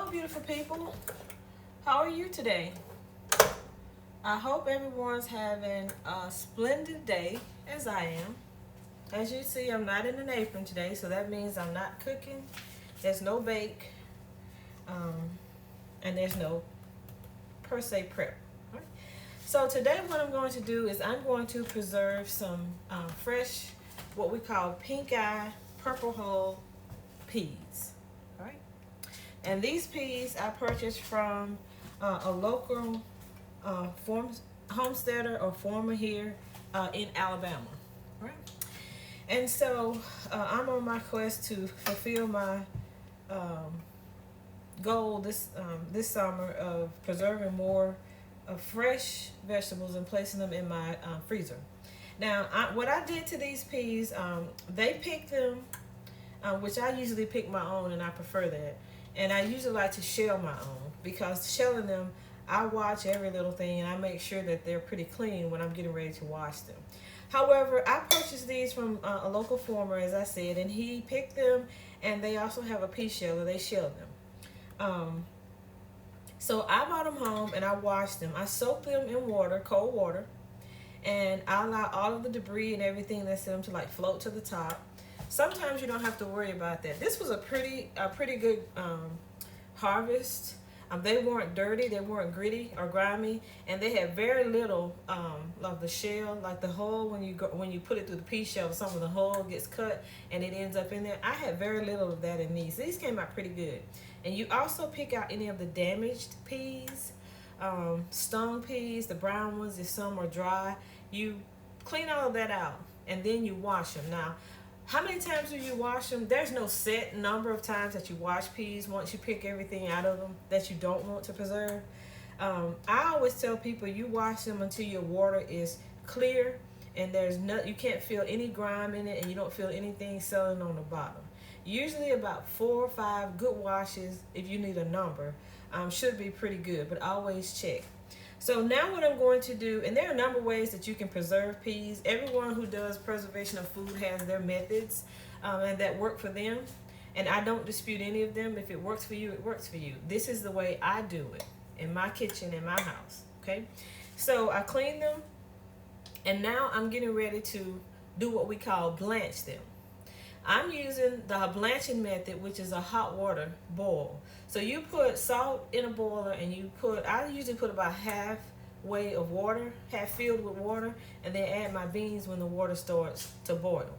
Hello, beautiful people. How are you today? I hope everyone's having a splendid day, as I am. As you see, I'm not in an apron today, so that means I'm not cooking. There's no bake, um, and there's no per se prep. Right? So today what I'm going to do is I'm going to preserve some fresh, what we call pink eye, purple hull peas. All right? And these peas I purchased from a local homesteader or farmer here in Alabama. Right? And so I'm on my quest to fulfill my goal this summer of preserving more fresh vegetables and placing them in my freezer. Now, what I did to these peas, they picked them, which I usually pick my own, and I prefer that. And I usually like to shell my own because shelling them, I watch every little thing and I make sure that they're pretty clean when I'm getting ready to wash them. However, I purchased these from a local farmer, as I said, and he picked them, and they also have a pea sheller. They shell them. So I brought them home and I washed them. I soaked them in water, cold water, and I allow all of the debris and everything that's in them to like float to the top. Sometimes you don't have to worry about that. This was a pretty good harvest. They weren't dirty, they weren't gritty or grimy, and they had very little of the shell, like the hull when you put it through the pea shell. Some of the hull gets cut and it ends up in there. I had very little of that in these. These came out pretty good. And you also pick out any of the damaged peas, stung peas, the brown ones. If some are dry, you clean all of that out and then you wash them. Now, how many times do you wash them? There's no set number of times that you wash peas once you pick everything out of them that you don't want to preserve. I always tell people you wash them until your water is clear and you can't feel any grime in it and you don't feel anything settling on the bottom. Usually about 4 or 5 good washes, if you need a number, should be pretty good, but always check. So now what I'm going to do, and there are a number of ways that you can preserve peas. Everyone who does preservation of food has their methods and that work for them. And I don't dispute any of them. If it works for you, it works for you. This is the way I do it in my kitchen, in my house. Okay? So I clean them, and now I'm getting ready to do what we call blanch them. I'm using the blanching method, which is a hot water boil. So you put salt in a boiler and I usually put about halfway of water, half filled with water, and then add my beans when the water starts to boil.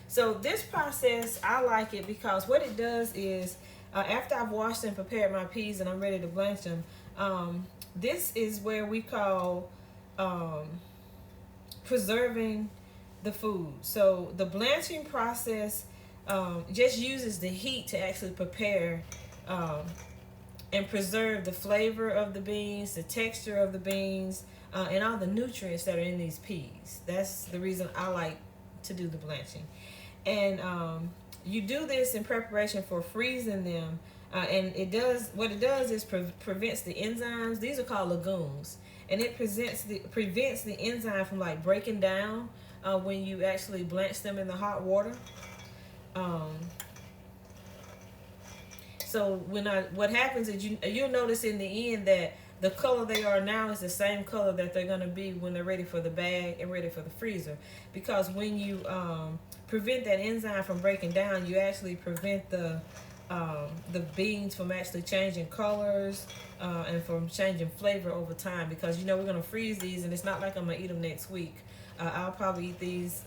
So this process, I like it because what it does is, after I've washed and prepared my peas and I'm ready to blanch them, this is where we call preserving the food. So the blanching process just uses the heat to actually prepare and preserve the flavor of the beans, the texture of the beans, and all the nutrients that are in these peas. That's the reason I like to do the blanching. And you do this in preparation for freezing them, and what it does is prevents the enzymes. These are called legumes, and it prevents the enzyme from like breaking down when you actually blanch them in the hot water. So what happens is you'll notice in the end that the color they are now is the same color that they're going to be when they're ready for the bag and ready for the freezer. Because when you prevent that enzyme from breaking down, you actually prevent the beans from actually changing colors and from changing flavor over time. Because we're going to freeze these, and it's not like I'm going to eat them next week. I'll probably eat these.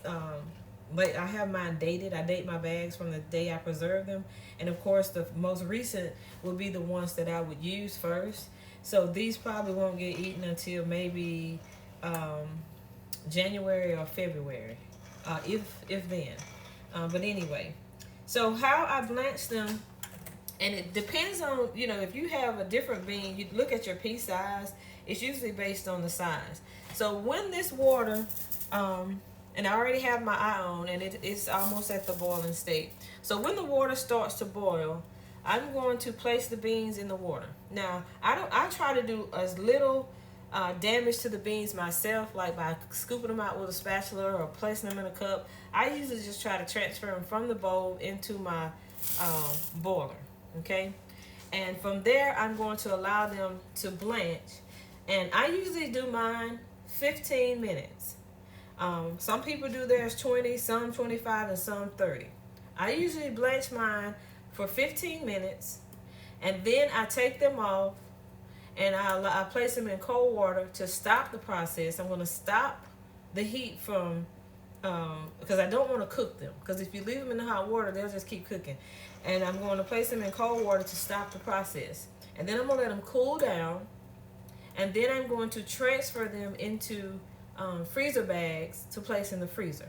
But I have mine dated. I date my bags from the day I preserve them. And of course, the most recent will be the ones that I would use first. So these probably won't get eaten until maybe January or February, if then. But anyway, so how I blanch them, and it depends on, if you have a different bean, you look at your pea size. It's usually based on the size. So when this water, and I already have my eye on, and it's almost at the boiling state. So when the water starts to boil, I'm going to place the beans in the water. Now, I try to do as little damage to the beans myself, like by scooping them out with a spatula or placing them in a cup. I usually just try to transfer them from the bowl into my boiler, okay? And from there, I'm going to allow them to blanch. And I usually do mine 15 minutes. Some people do theirs 20, some 25, and some 30. I usually blanch mine for 15 minutes, and then I take them off, and I place them in cold water to stop the process. I'm going to stop the heat from, because I don't want to cook them. Because if you leave them in the hot water, they'll just keep cooking. And I'm going to place them in cold water to stop the process. And then I'm going to let them cool down. And then I'm going to transfer them into freezer bags to place in the freezer.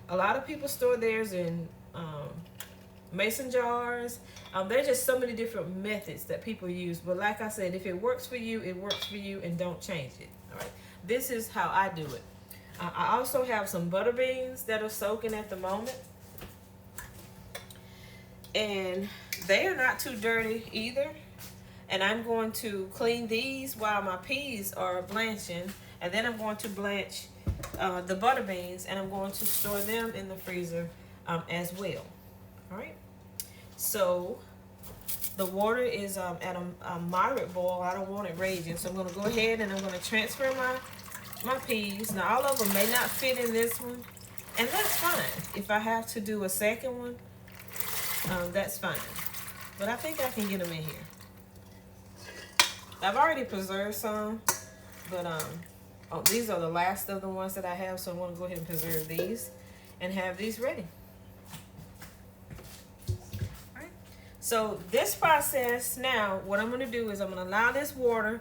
A lot of people store theirs in mason jars. There's just so many different methods that people use. But like I said, if it works for you, it works for you, and don't change it. All right. This is how I do it. I also have some butter beans that are soaking at the moment. And they are not too dirty either. And I'm going to clean these while my peas are blanching. And then I'm going to blanch the butter beans, and I'm going to store them in the freezer as well. All right. So the water is at a moderate boil. I don't want it raging. So I'm going to go ahead and I'm going to transfer my peas. Now, all of them may not fit in this one, and that's fine. If I have to do a second one, that's fine. But I think I can get them in here. I've already preserved some, but these are the last of the ones that I have, so I'm going to go ahead and preserve these and have these ready. All right. So this process now, what I'm going to do is I'm going to allow this water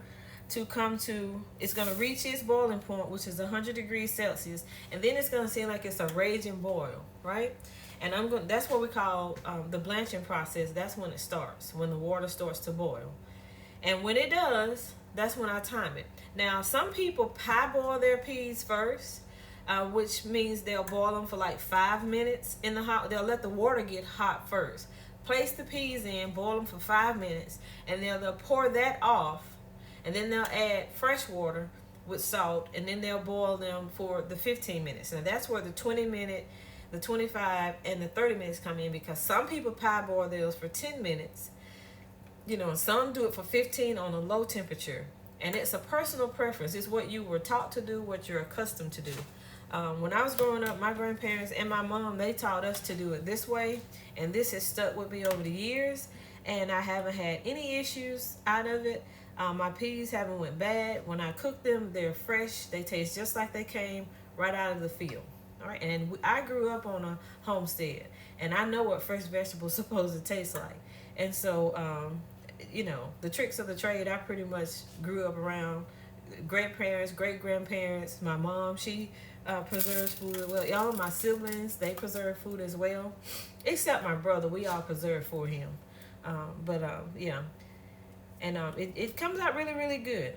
to come to, it's going to reach its boiling point, which is 100 degrees Celsius, and then it's going to seem like it's a raging boil, right? And that's what we call the blanching process. That's when it starts, when the water starts to boil. And when it does, that's when I time it. Now, some people pie boil their peas first, which means they'll boil them for like 5 minutes in the hot. They'll let the water get hot first. Place the peas in, boil them for 5 minutes, and they'll pour that off, and then they'll add fresh water with salt, and then they'll boil them for the 15 minutes. Now, that's where the 20-minute, the 25, and the 30 minutes come in, because some people pie boil theirs for 10 minutes. You know, some do it for 15 on a low temperature. And it's a personal preference. It's what you were taught to do, what you're accustomed to do. When I was growing up, my grandparents and my mom, they taught us to do it this way. And this has stuck with me over the years. And I haven't had any issues out of it. My peas haven't went bad. When I cook them, they're fresh. They taste just like they came right out of the field. All right. And I grew up on a homestead. And I know what fresh vegetables are supposed to taste like. And so, you know, the tricks of the trade, I pretty much grew up around. Grandparents, great-grandparents, my mom, she preserves food as well. All of my siblings, they preserve food as well. Except my brother, we all preserve for him. Yeah. And it comes out really, really good.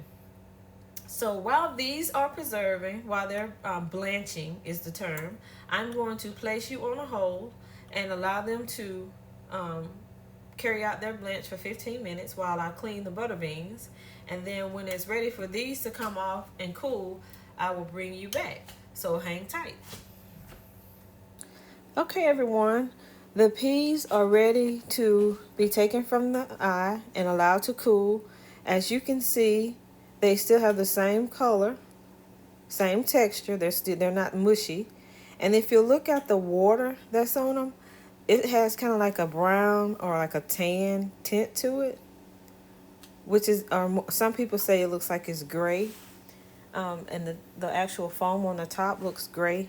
So while these are preserving, while they're blanching is the term, I'm going to place you on a hold and allow them to carry out their blanch for 15 minutes while I clean the butter beans. And then when it's ready for these to come off and cool, I will bring you back. So hang tight. Okay, everyone. The peas are ready to be taken from the eye and allowed to cool. As you can see, they still have the same color, same texture. They're not mushy. And if you look at the water that's on them, it has kind of like a brown or like a tan tint to it, which is, some people say it looks like it's gray. And the actual foam on the top looks gray.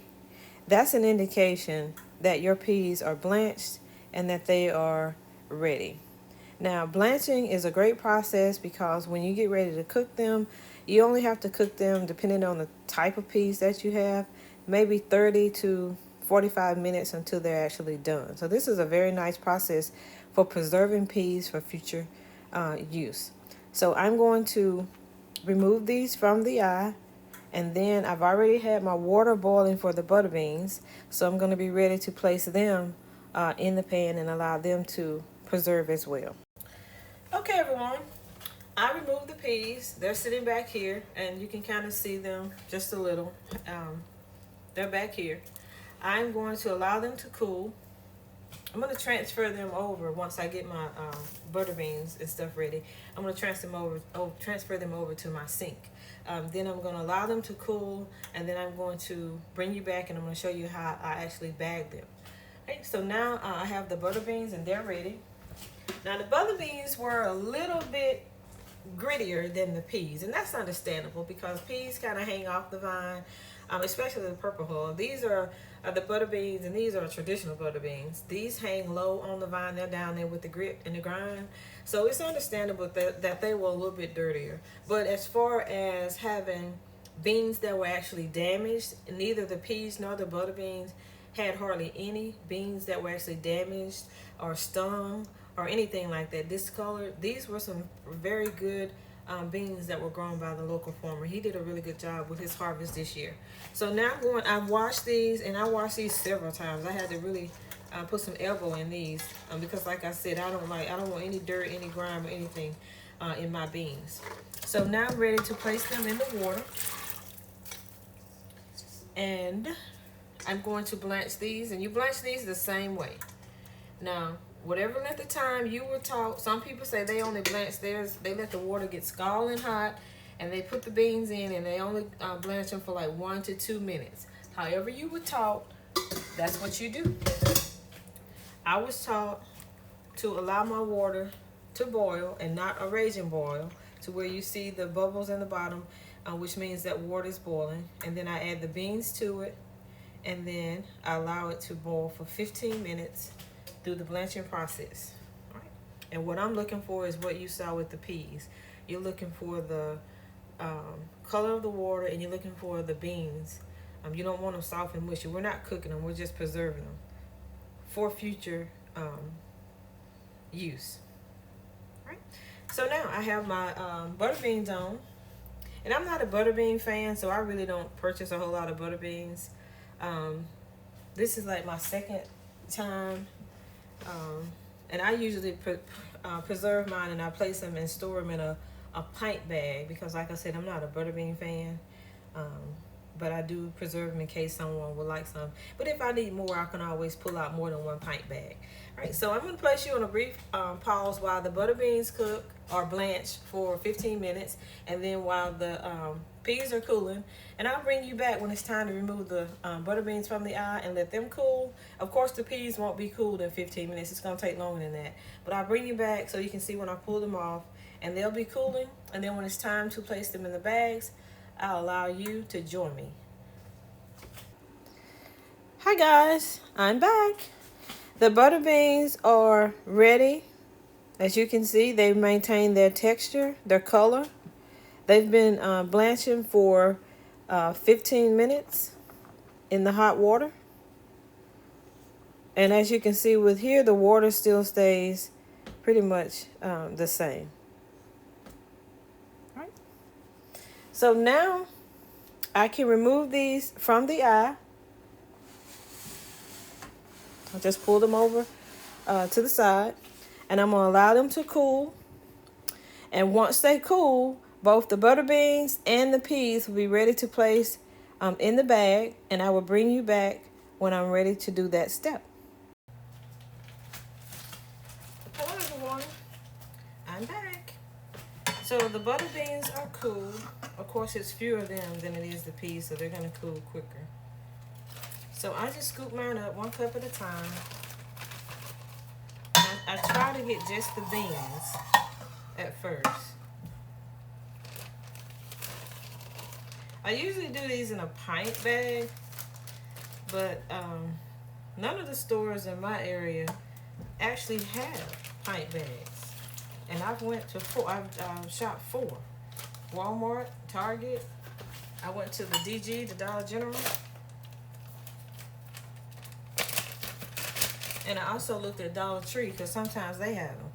That's an indication that your peas are blanched and that they are ready. Now, blanching is a great process because when you get ready to cook them, you only have to cook them, depending on the type of peas that you have, maybe 30 to 45 minutes until they're actually done. So this is a very nice process for preserving peas for future use. So I'm going to remove these from the eye, and then I've already had my water boiling for the butter beans, so I'm going to be ready to place them in the pan and allow them to preserve as well. Okay, everyone, I removed the peas. They're sitting back here, and you can kind of see them just a little. They're back here. I'm going to allow them to cool, I'm gonna transfer them over once I get my butter beans and stuff ready. I'm gonna transfer them over to my sink. Then I'm gonna allow them to cool, and then I'm going to bring you back and I'm gonna show you how I actually bag them. Okay, so now I have the butter beans and they're ready. Now the butter beans were a little bit grittier than the peas, and that's understandable because peas kind of hang off the vine, especially the purple hull. These are the butter beans, and these are traditional butter beans. These hang low on the vine. They're down there with the grit and the grind, so it's understandable that they were a little bit dirtier. But as far as having beans that were actually damaged, neither the peas nor the butter beans had hardly any beans that were actually damaged or stung or anything like that, discolored. These were some very good beans that were grown by the local farmer. He did a really good job with his harvest this year. So now I've washed these, and I washed these several times. I had to really put some elbow in these because, like I said, I don't want any dirt, any grime, or anything in my beans. So now I'm ready to place them in the water, and I'm going to blanch these, and you blanch these the same way. Now, whatever length of time you were taught, some people say they only blanch theirs, they let the water get scalding hot, and they put the beans in, and they only blanch them for like 1 to 2 minutes. However you were taught, that's what you do. I was taught to allow my water to boil, and not a raging boil, to where you see the bubbles in the bottom, which means that water is boiling. And then I add the beans to it, and then I allow it to boil for 15 minutes through the blanching process. All right. And what I'm looking for is what you saw with the peas. You're looking for the color of the water, and you're looking for the beans. You don't want them soft and mushy. We're not cooking them, we're just preserving them for future use. All right. So now I have my butter beans on, and I'm not a butter bean fan, so I really don't purchase a whole lot of butter beans. This is like my second time, and I usually preserve mine, and I place them and store them in a pint bag because, like I said, I'm not a butterbean fan, but I do preserve them in case someone would like some. But if I need more, I can always pull out more than 1 pint bag. All right, so I'm going to place you on a brief pause while the butter beans cook or blanch for 15 minutes, and then while the peas are cooling, and I'll bring you back when it's time to remove the butter beans from the eye and let them cool. Of course, the peas won't be cooled in 15 minutes. It's going to take longer than that, but I'll bring you back so you can see when I pull them off, and they'll be cooling. And then when it's time to place them in the bags, I'll allow you to join me. Hi guys, I'm back. The butter beans are ready. As you can see, they've maintained their texture, their color. They've been blanching for 15 minutes in the hot water. And as you can see with here, the water still stays pretty much the same. All right. So now I can remove these from the eye. I'll just pull them over to the side, and I'm going to allow them to cool. And once they cool, both the butter beans and the peas will be ready to place in the bag, and I will bring you back when I'm ready to do that step. Hello everyone, I'm back. So the butter beans are cool. Of course, it's fewer of them than it is the peas, so they're going to cool quicker. So I just scoop mine up 1 cup at a time. I try to get just the beans at first. I usually do these in a pint bag, but none of the stores in my area actually have pint bags. And I've shopped 4. Walmart, Target. I went to the DG, the Dollar General. And I also looked at Dollar Tree because sometimes they have them,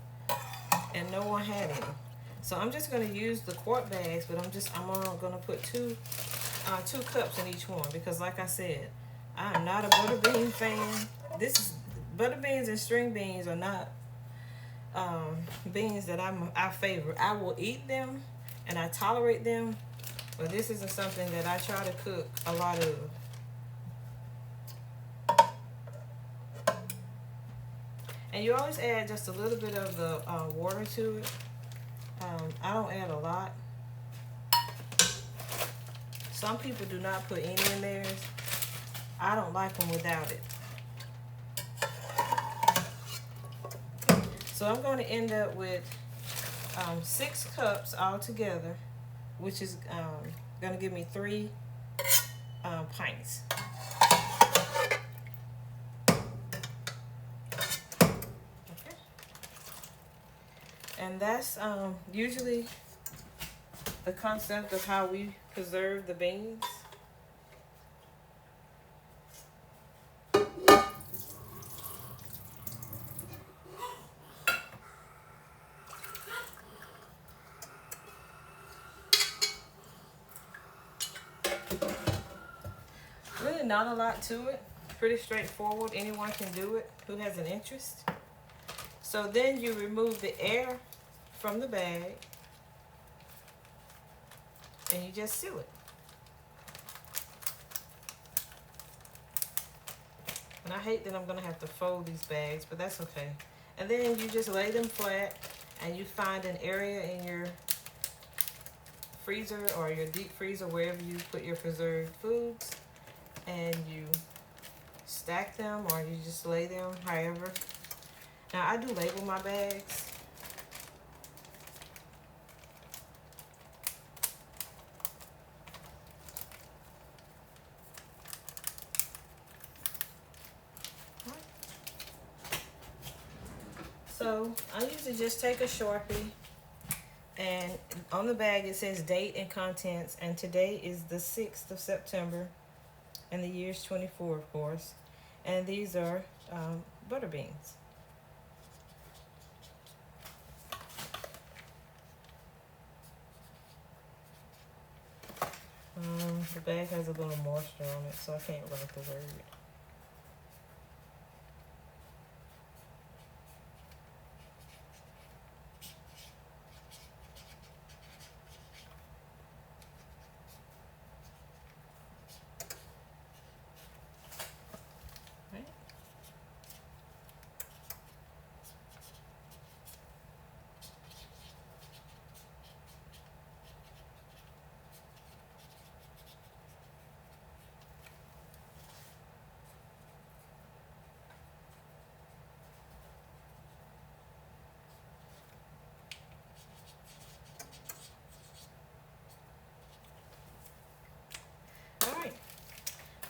and no one had any. So I'm just going to use the quart bags, but I'm only going to put 2 cups in each one because, like I said, I am not a butter bean fan. Butter beans and string beans are not beans that I favor. I will eat them and I tolerate them, but this isn't something that I try to cook a lot of. And you always add just a little bit of the water to it. I don't add a lot. Some people do not put any in theirs. I don't like them without it. So I'm going to end up with 6 cups altogether, which is going to give me 3 pints. Okay. And that's usually the concept of how we preserve the beans. Really not a lot to it. Pretty straightforward. Anyone can do it who has an interest. So then you remove the air from the bag and you just seal it. And I hate that I'm going to have to fold these bags, but that's okay. And then you just lay them flat and you find an area in your freezer or your deep freezer, wherever you put your preserved foods, and you stack them or you just lay them however. Now I do label my bags. So I usually just take a Sharpie, and on the bag it says date and contents, and today is the 6th of September and the year's 24, of course, and these are Butterbeans. The bag has a little moisture on it, so I can't write the word.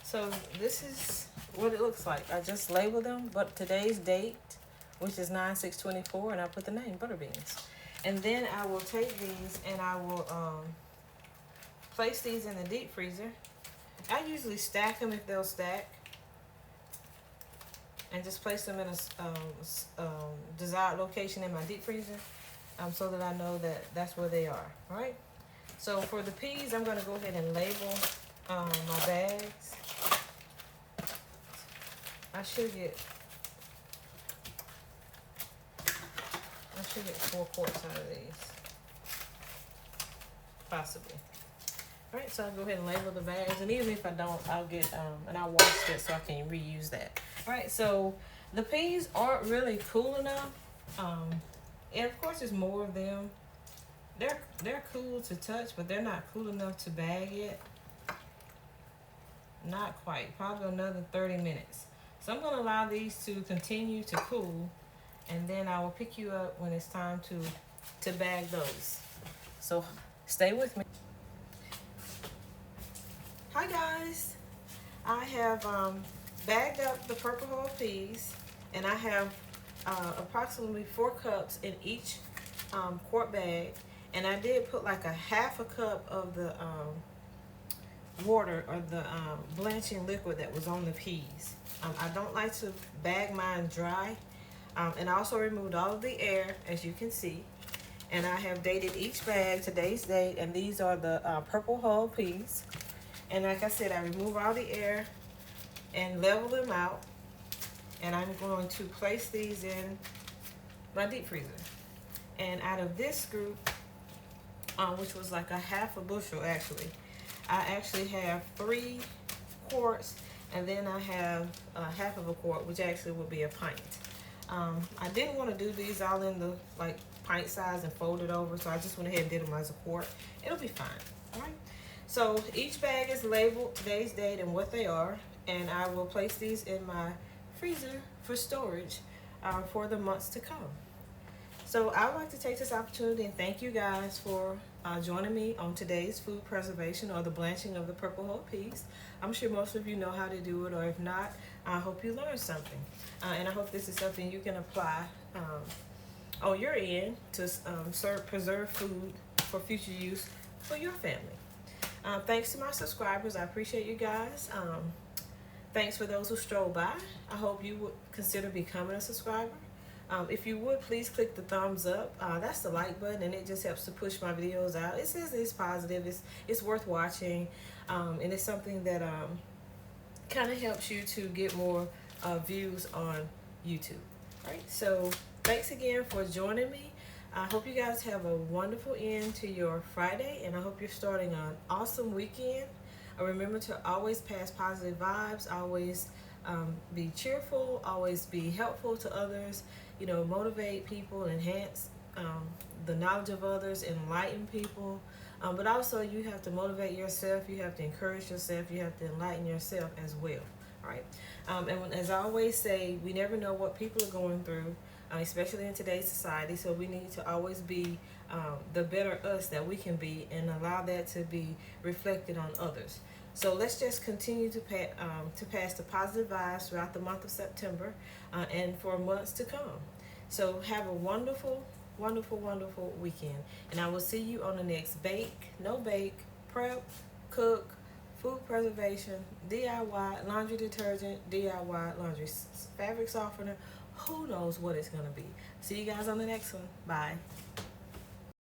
So this is what it looks like. I just labeled them, but today's date, which is 9/6/24, and I put the name Butterbeans. And then I will take these and I will place these in the deep freezer. I usually stack them if they'll stack, and just place them in a desired location in my deep freezer, so that I know that that's where they are. All right. So for the peas, I'm going to go ahead and label my bags. I should get 4 quarts out of these, possibly. All right, so I'll go ahead and label the bags, and even if I don't, I'll get and I'll wash it so I can reuse that. All right, so the peas aren't really cool enough, and of course there's more of them. They're cool to touch, but they're not cool enough to bag yet. Not quite. Probably another 30 minutes. So I'm going to allow these to continue to cool, and then I will pick you up when it's time to bag those. So stay with me. Hi guys. I have bagged up the purple whole peas, and I have approximately 4 cups in each quart bag, and I did put like a half a cup of the water or the blanching liquid that was on the peas. I don't like to bag mine dry, and I also removed all of the air, as you can see, and I have dated each bag today's date, and these are the purple hull peas. And like I said, I remove all the air and level them out, and I'm going to place these in my deep freezer. And out of this group, which was like a half a bushel actually, I actually have 3 quarts, and then I have half of a quart, which actually would be a pint. I didn't want to do these all in the like pint size and fold it over, so I just went ahead and did them as a quart. It'll be fine. All right. So each bag is labeled today's date and what they are, and I will place these in my freezer for storage for the months to come. So I would like to take this opportunity and thank you guys for joining me on today's food preservation or the blanching of the purple whole peas. I'm sure most of you know how to do it, or if not, I hope you learned something. And I hope this is something you can apply on your end to preserve food for future use for your family. Thanks to my subscribers. I appreciate you guys. Thanks for those who strolled by. I hope you would consider becoming a subscriber. If you would, please click the thumbs up. That's the like button, and it just helps to push my videos out. It says it's positive, it's worth watching, and it's something that kind of helps you to get more views on YouTube. All right, so thanks again for joining me. I hope you guys have a wonderful end to your Friday, and I hope you're starting an awesome weekend. Remember to always pass positive vibes, always be cheerful, always be helpful to others, you know, motivate people, enhance the knowledge of others, enlighten people. But also you have to motivate yourself, you have to encourage yourself, you have to enlighten yourself as well. All right. And as I always say, we never know what people are going through, especially in today's society. So we need to always be the better us that we can be, and allow that to be reflected on others. So let's just continue to pass the positive vibes throughout the month of September and for months to come. So have a wonderful, wonderful, wonderful weekend. And I will see you on the next bake, no bake, prep, cook, food preservation, DIY, laundry detergent, DIY, laundry fabric softener. Who knows what it's going to be. See you guys on the next one. Bye.